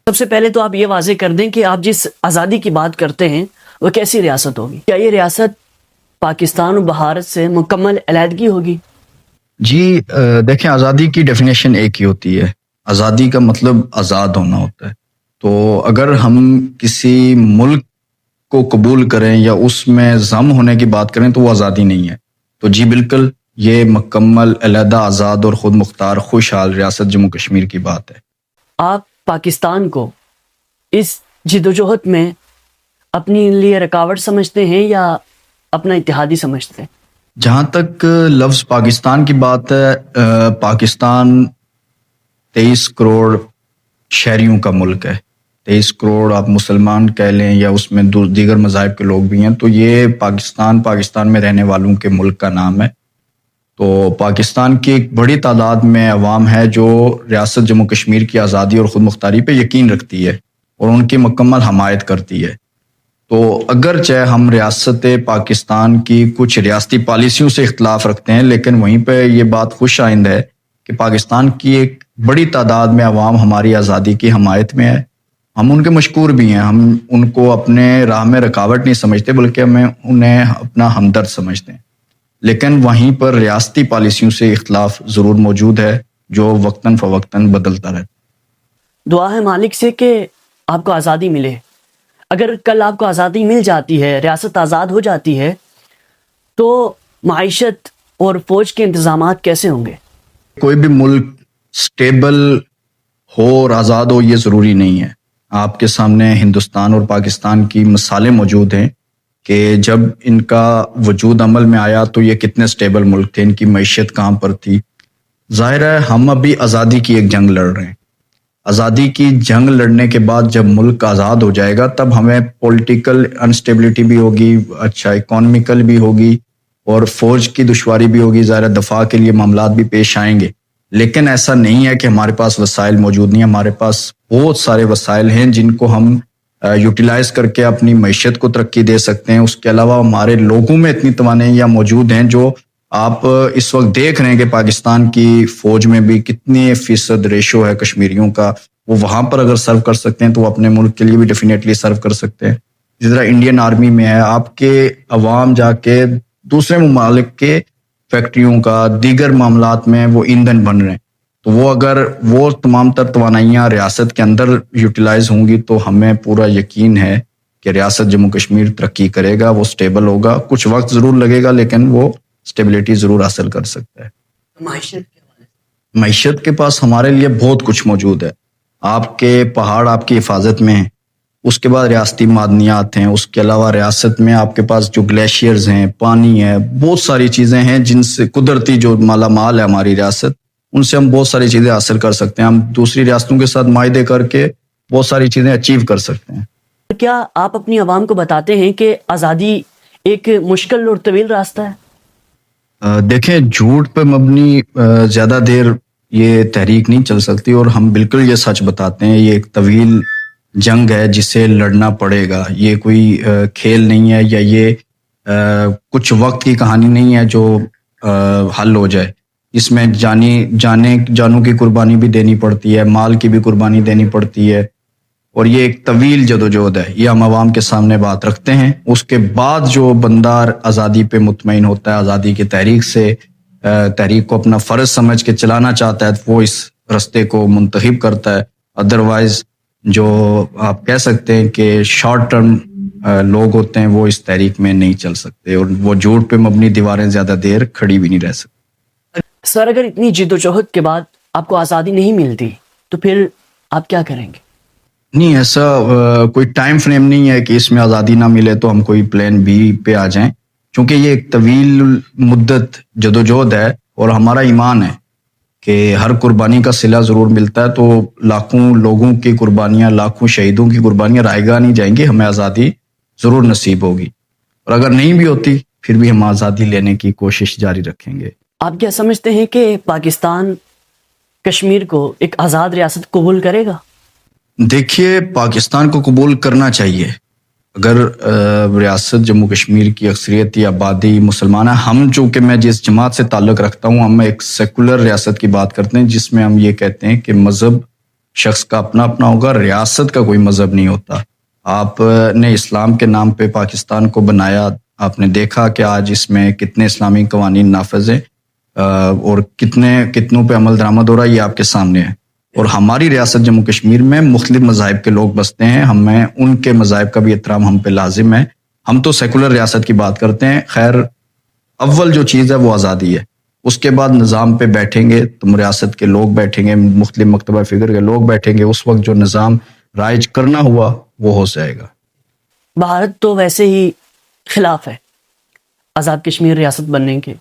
سب سے پہلے تو آپ یہ واضح کر دیں کہ آپ جس آزادی کی بات کرتے ہیں وہ کیسی ریاست ہوگی؟ کیا یہ ریاست پاکستان و بھارت سے مکمل علیحدگی ہوگی؟ جی دیکھیں، آزادی کی ڈیفینیشن ایک ہی ہوتی ہے. آزادی کا مطلب آزاد ہونا ہوتا ہے. تو اگر ہم کسی ملک کو قبول کریں یا اس میں ضم ہونے کی بات کریں تو وہ آزادی نہیں ہے. تو جی بالکل، یہ مکمل علیحدہ، آزاد اور خود مختار خوشحال ریاست جموں کشمیر کی بات ہے. آپ پاکستان کو اس جدوجہد میں اپنی لیے رکاوٹ سمجھتے ہیں یا اپنا اتحادی سمجھتے ہیں؟ جہاں تک لفظ پاکستان کی بات ہے، پاکستان 23 کروڑ شہریوں کا ملک ہے. 23 کروڑ آپ مسلمان کہہ لیں یا اس میں دیگر مذاہب کے لوگ بھی ہیں، تو یہ پاکستان میں رہنے والوں کے ملک کا نام ہے. تو پاکستان کی ایک بڑی تعداد میں عوام ہے جو ریاست جموں کشمیر کی آزادی اور خود مختاری پہ یقین رکھتی ہے اور ان کی مکمل حمایت کرتی ہے. تو اگرچہ ہم ریاست پاکستان کی کچھ ریاستی پالیسیوں سے اختلاف رکھتے ہیں، لیکن وہیں پہ یہ بات خوش آئند ہے کہ پاکستان کی ایک بڑی تعداد میں عوام ہماری آزادی کی حمایت میں ہے. ہم ان کے مشکور بھی ہیں، ہم ان کو اپنے راہ میں رکاوٹ نہیں سمجھتے بلکہ ہمیں انہیں اپنا ہمدرد سمجھتے ہیں. لیکن وہیں پر ریاستی پالیسیوں سے اختلاف ضرور موجود ہے جو وقتاً فوقتاً بدلتا رہتا ہے. دعا ہے مالک سے کہ آپ کو آزادی ملے. اگر کل آپ کو آزادی مل جاتی ہے، ریاست آزاد ہو جاتی ہے، تو معیشت اور فوج کے انتظامات کیسے ہوں گے؟ کوئی بھی ملک سٹیبل ہو اور آزاد ہو یہ ضروری نہیں ہے. آپ کے سامنے ہندوستان اور پاکستان کی مثالیں موجود ہیں کہ جب ان کا وجود عمل میں آیا تو یہ کتنے سٹیبل ملک تھے، ان کی معیشت کہاں پر تھی. ظاہر ہے ہم ابھی آزادی کی ایک جنگ لڑ رہے ہیں. آزادی کی جنگ لڑنے کے بعد جب ملک آزاد ہو جائے گا تب ہمیں پولیٹیکل انسٹیبلٹی بھی ہوگی، اکانومیکل بھی ہوگی اور فوج کی دشواری بھی ہوگی. ظاہر دفاع کے لیے معاملات بھی پیش آئیں گے، لیکن ایسا نہیں ہے کہ ہمارے پاس وسائل موجود نہیں ہیں. ہمارے پاس بہت سارے وسائل ہیں جن کو ہم یوٹیلائز کر کے اپنی معیشت کو ترقی دے سکتے ہیں. اس کے علاوہ ہمارے لوگوں میں اتنی توانائیاں موجود ہیں جو آپ اس وقت دیکھ رہے ہیں کہ پاکستان کی فوج میں بھی کتنے فیصد ریشو ہے کشمیریوں کا. وہ وہاں پر اگر سرو کر سکتے ہیں تو وہ اپنے ملک کے لیے بھی ڈیفینیٹلی سرو کر سکتے ہیں. جس طرح انڈین آرمی میں ہے، آپ کے عوام جا کے دوسرے ممالک کے فیکٹریوں کا دیگر معاملات میں وہ ایندھن بن رہے ہیں. تو وہ اگر وہ تمام تر توانائیاں ریاست کے اندر یوٹیلائز ہوں گی تو ہمیں پورا یقین ہے کہ ریاست جموں کشمیر ترقی کرے گا، وہ سٹیبل ہوگا. کچھ وقت ضرور لگے گا لیکن وہ سٹیبلٹی ضرور حاصل کر سکتا ہے. معیشت کے پاس ہمارے لیے بہت کچھ موجود ہے. آپ کے پہاڑ آپ کی حفاظت میں ہیں، اس کے بعد ریاستی معدنیات ہیں، اس کے علاوہ ریاست میں آپ کے پاس جو گلیشیئرز ہیں، پانی ہے، بہت ساری چیزیں ہیں جن سے قدرتی جو مالا مال ہے ہماری ریاست، ان سے ہم بہت ساری چیزیں حاصل کر سکتے ہیں. ہم دوسری ریاستوں کے ساتھ معاہدے کر کے بہت ساری چیزیں اچیو کر سکتے ہیں. کیا آپ اپنی عوام کو بتاتے ہیں کہ آزادی ایک مشکل اور طویل راستہ ہے؟ دیکھیں، جھوٹ پہ مبنی زیادہ دیر یہ تحریک نہیں چل سکتی اور ہم بالکل یہ سچ بتاتے ہیں. یہ ایک طویل جنگ ہے جسے لڑنا پڑے گا. یہ کوئی کھیل نہیں ہے یا یہ کچھ وقت کی کہانی نہیں ہے جو حل ہو جائے. اس میں جانوں کی قربانی بھی دینی پڑتی ہے، مال کی بھی قربانی دینی پڑتی ہے اور یہ ایک طویل جدوجہد ہے. یہ ہم عوام کے سامنے بات رکھتے ہیں. اس کے بعد جو بندہ آزادی پہ مطمئن ہوتا ہے، آزادی کی تحریک کو اپنا فرض سمجھ کے چلانا چاہتا ہے، وہ اس رستے کو منتخب کرتا ہے. ادروائز جو آپ کہہ سکتے ہیں کہ شارٹ ٹرم لوگ ہوتے ہیں وہ اس تحریک میں نہیں چل سکتے اور وہ جھوٹ پہ مبنی دیواریں زیادہ دیر کھڑی بھی نہیں رہ سکتی. سر، اگر اتنی جدوجہد کے بعد آپ کو آزادی نہیں ملتی تو پھر آپ کیا کریں گے؟ نہیں، ایسا کوئی ٹائم فریم نہیں ہے کہ اس میں آزادی نہ ملے تو ہم کوئی پلان بی پہ آ جائیں، چونکہ یہ ایک طویل مدت جدوجہد ہے اور ہمارا ایمان ہے کہ ہر قربانی کا صلہ ضرور ملتا ہے. تو لاکھوں لوگوں کی قربانیاں، لاکھوں شہیدوں کی قربانیاں رائے گاہ نہیں جائیں گی. ہمیں آزادی ضرور نصیب ہوگی اور اگر نہیں بھی ہوتی پھر بھی ہم آزادی لینے کی کوشش جاری رکھیں گے. آپ کیا سمجھتے ہیں کہ پاکستان کشمیر کو ایک آزاد ریاست قبول کرے گا؟ دیکھیے، پاکستان کو قبول کرنا چاہیے. اگر ریاست جموں کشمیر کی اکثریت یا آبادی مسلمان ہے، ہم چونکہ میں جس جماعت سے تعلق رکھتا ہوں، ہم ایک سیکولر ریاست کی بات کرتے ہیں جس میں ہم یہ کہتے ہیں کہ مذہب شخص کا اپنا اپنا ہوگا. ریاست کا کوئی مذہب نہیں ہوتا. آپ نے اسلام کے نام پہ پاکستان کو بنایا, آپ نے دیکھا کہ آج اس میں کتنے اسلامی قوانین نافذ ہیں اور کتنوں پہ عمل درآمد ہو رہا ہے, یہ آپ کے سامنے ہے. اور ہماری ریاست جموں کشمیر میں مختلف مذاہب کے لوگ بستے ہیں, ہمیں ان کے مذاہب کا بھی احترام ہم پہ لازم ہے. ہم تو سیکولر ریاست کی بات کرتے ہیں. خیر, اول جو چیز ہے وہ آزادی ہے. اس کے بعد نظام پہ بیٹھیں گے, تم ریاست کے لوگ بیٹھیں گے, مختلف مکتبہ فکر کے لوگ بیٹھیں گے, اس وقت جو نظام رائج کرنا ہوا وہ ہو جائے گا. بھارت تو ویسے ہی خلاف ہے آزاد کشمیر ریاست بننے کے.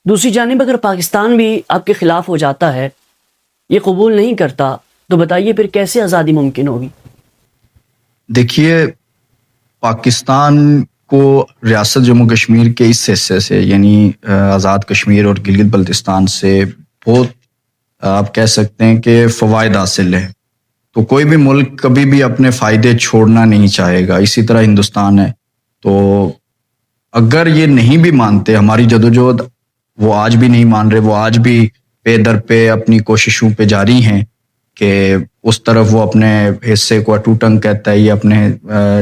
دوسری جانب اگر پاکستان بھی آپ کے خلاف ہو جاتا ہے, یہ قبول نہیں کرتا, تو بتائیے پھر کیسے آزادی ممکن ہوگی؟ دیکھیے, پاکستان کو ریاست جموں کشمیر کے اس حصے سے یعنی آزاد کشمیر اور گلگت بلتستان سے بہت آپ کہہ سکتے ہیں کہ فوائد حاصل ہیں. تو کوئی بھی ملک کبھی بھی اپنے فائدے چھوڑنا نہیں چاہے گا. اسی طرح ہندوستان ہے. تو اگر یہ نہیں بھی مانتے ہماری جدوجہد, وہ آج بھی نہیں مان رہے, وہ آج بھی پے در پہ اپنی کوششوں پہ جاری ہیں کہ اس طرف وہ اپنے حصے کو اٹوٹنگ کہتا ہے, یہ اپنے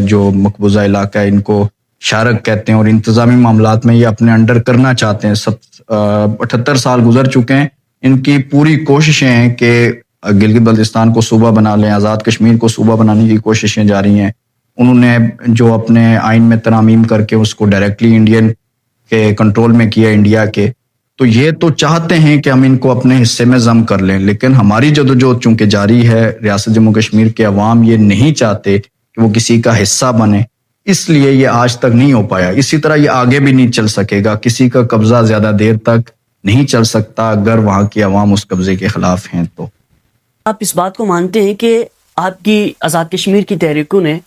جو مقبوضہ علاقہ ہے ان کو شارک کہتے ہیں, اور انتظامی معاملات میں یہ اپنے انڈر کرنا چاہتے ہیں. 78 سال گزر چکے ہیں, ان کی پوری کوششیں ہیں کہ گلگت بلتستان کو صوبہ بنا لیں, آزاد کشمیر کو صوبہ بنانے کی کوششیں جاری ہیں. انہوں نے جو اپنے آئین میں ترامیم کر کے اس کو ڈائریکٹلی انڈین کے کنٹرول میں کیا, انڈیا کے. تو یہ تو چاہتے ہیں کہ ہم ان کو اپنے حصے میں ضم کر لیں, لیکن ہماری جدوجہد چونکہ جاری ہے, ریاست جموں کشمیر کے عوام یہ نہیں چاہتے کہ وہ کسی کا حصہ بنے, اس لیے یہ آج تک نہیں ہو پایا. اسی طرح یہ آگے بھی نہیں چل سکے گا. کسی کا قبضہ زیادہ دیر تک نہیں چل سکتا اگر وہاں کی عوام اس قبضے کے خلاف ہیں. تو آپ اس بات کو مانتے ہیں کہ آپ کی آزاد کشمیر کی تحریکوں نے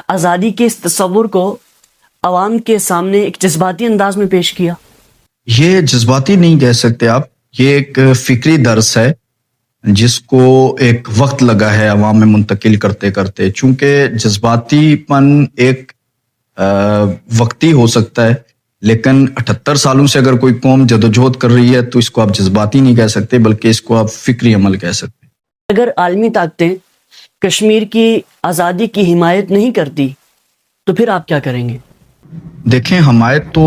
آزادی کے اس تصور کو عوام کے سامنے ایک جذباتی انداز میں پیش کیا؟ یہ جذباتی نہیں کہہ سکتے آپ, یہ ایک فکری درس ہے جس کو ایک وقت لگا ہے عوام میں منتقل کرتے کرتے. چونکہ جذباتی پن ایک وقتی ہو سکتا ہے, لیکن 78 سالوں سے اگر کوئی قوم جدوجہد کر رہی ہے تو اس کو آپ جذباتی نہیں کہہ سکتے, بلکہ اس کو آپ فکری عمل کہہ سکتے. اگر عالمی طاقتیں کشمیر کی آزادی کی حمایت نہیں کرتی تو پھر آپ کیا کریں گے؟ دیکھیں, حمایت تو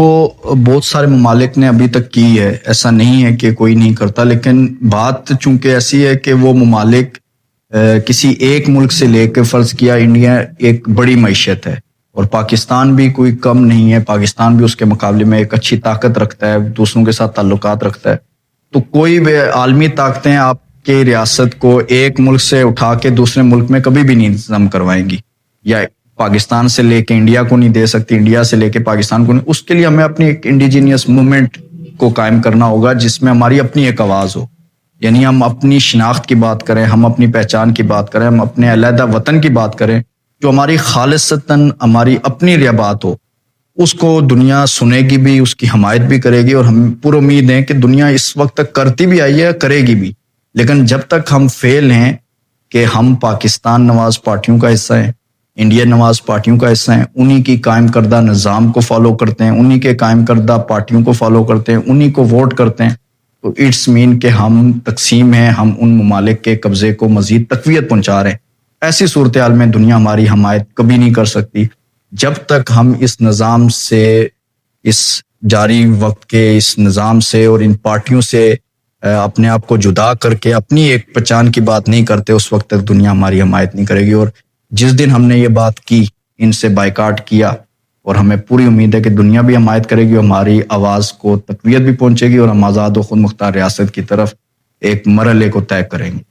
بہت سارے ممالک نے ابھی تک کی ہے, ایسا نہیں ہے کہ کوئی نہیں کرتا, لیکن بات چونکہ ایسی ہے کہ وہ ممالک کسی ایک ملک سے لے کے, فرض کیا انڈیا ایک بڑی معیشت ہے اور پاکستان بھی کوئی کم نہیں ہے, پاکستان بھی اس کے مقابلے میں ایک اچھی طاقت رکھتا ہے, دوسروں کے ساتھ تعلقات رکھتا ہے. تو کوئی بھی عالمی طاقتیں آپ کے ریاست کو ایک ملک سے اٹھا کے دوسرے ملک میں کبھی بھی نہیں ضم کروائیں گی, یا پاکستان سے لے کے انڈیا کو نہیں دے سکتی, انڈیا سے لے کے پاکستان کو نہیں. اس کے لیے ہمیں اپنی ایک انڈیجینئس موومنٹ کو قائم کرنا ہوگا جس میں ہماری اپنی ایک آواز ہو. یعنی ہم اپنی شناخت کی بات کریں, ہم اپنی پہچان کی بات کریں, ہم اپنے علیحدہ وطن کی بات کریں جو ہماری خالصتاً ہماری اپنی بات ہو. اس کو دنیا سنے گی بھی, اس کی حمایت بھی کرے گی, اور ہم پورا امید ہیں کہ دنیا اس وقت تک کرتی بھی آئی ہے, کرے گی بھی. لیکن جب تک ہم فیل ہیں کہ ہم پاکستان نواز پارٹیوں کا حصہ ہیں, انڈین نواز پارٹیوں کا حصہ ہیں, انہی کی قائم کردہ نظام کو فالو کرتے ہیں, انہی کے قائم کردہ پارٹیوں کو فالو کرتے ہیں, انہی کو ووٹ کرتے ہیں, تو اٹس مین کہ ہم تقسیم ہیں, ہم ان ممالک کے قبضے کو مزید تقویت پہنچا رہے ہیں. ایسی صورتحال میں دنیا ہماری حمایت کبھی نہیں کر سکتی جب تک ہم اس نظام سے, اس جاری وقت کے اس نظام سے اور ان پارٹیوں سے اپنے آپ کو جدا کر کے اپنی ایک پہچان کی بات نہیں کرتے. اس وقت تک دنیا ہماری حمایت نہیں کرے گی. اور جس دن ہم نے یہ بات کی, ان سے بائیکاٹ کیا, اور ہمیں پوری امید ہے کہ دنیا بھی حمایت کرے گی, اور ہماری آواز کو تقویت بھی پہنچے گی, اور ہم آزاد و خود مختار ریاست کی طرف ایک مرحلے کو طے کریں گے.